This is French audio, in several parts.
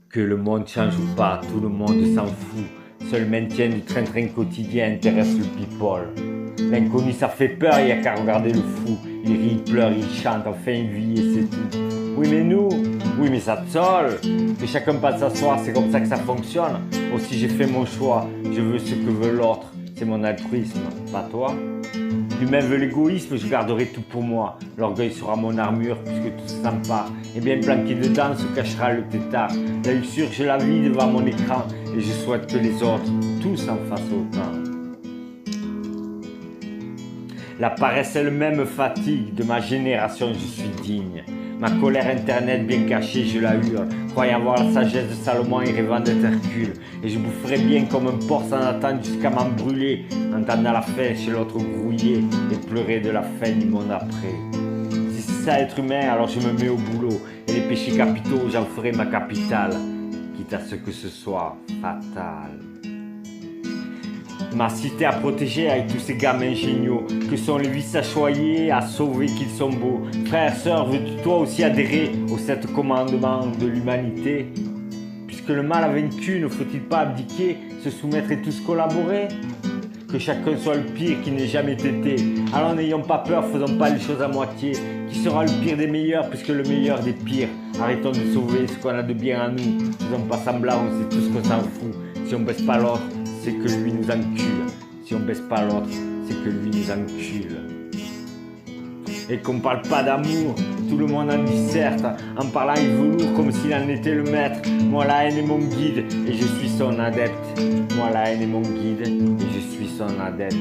Que le monde change ou pas, tout le monde s'en fout. Seul le maintien du train-train quotidien intéresse le people. L'inconnu ça fait peur, il y a qu'à regarder le fou. Il rit, il pleure, il chante, enfin il vit et c'est tout. Oui mais nous, oui mais ça te saoule. Que chacun passe s'asseoir, c'est comme ça que ça fonctionne. Aussi j'ai fait mon choix, je veux ce que veut l'autre. C'est mon altruisme, pas toi. L'humain veut l'égoïsme, je garderai tout pour moi. L'orgueil sera mon armure puisque tout s'empare. Et bien planqué dedans se cachera le tétard. La luxure, je la vis devant mon écran. Et je souhaite que les autres, tous en fassent autant. La paresse elle-même fatigue, de ma génération je suis digne. Ma colère internet bien cachée, je la hurle, croyant avoir la sagesse de Salomon et rêvant d'être Hercule. Et je boufferai bien comme un porc sans attendre jusqu'à m'en brûler, entendant la faim chez l'autre grouiller et pleurer de la faim du monde après. Si c'est ça être humain, alors je me mets au boulot, et les péchés capitaux, j'en ferai ma capitale, quitte à ce que ce soit fatal. Ma cité à protéger avec tous ces gamins géniaux que sont les vices à choyer, à sauver qu'ils sont beaux. Frère, sœur, veux-tu toi aussi adhérer aux 7 commandements de l'humanité? Puisque le mal a vaincu, ne faut-il pas abdiquer, se soumettre et tous collaborer? Que chacun soit le pire qui n'ait jamais été. Alors n'ayons pas peur, faisons pas les choses à moitié. Qui sera le pire des meilleurs puisque le meilleur des pires? Arrêtons de sauver ce qu'on a de bien en nous. Faisons pas semblant, c'est tout ce qu'on s'en fout. Si on baisse pas l'autre, c'est que lui nous encule. Si on baisse pas l'autre, c'est que lui nous encule. Et qu'on parle pas d'amour, tout le monde en disserte. En parlant il velours comme s'il en était le maître. Moi la haine est mon guide et je suis son adepte. Moi la haine est mon guide et je suis son adepte.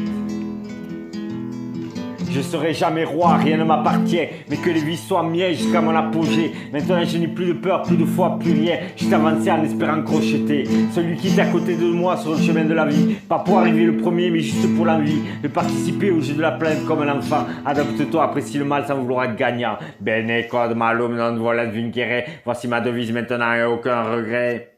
Je serai jamais roi, rien ne m'appartient, mais que les vies soient miennes jusqu'à mon apogée. Maintenant je n'ai plus de peur, plus de foi, plus rien. Juste avancer en espérant crocheter. Celui qui est à côté de moi sur le chemin de la vie. Pas pour arriver le premier, mais juste pour l'envie de participer au jeu de la plainte comme un enfant. Adapte-toi, apprécie le mal sans vouloir être gagnant. Bene code malum non volet vincere. Voici ma devise maintenant et aucun regret.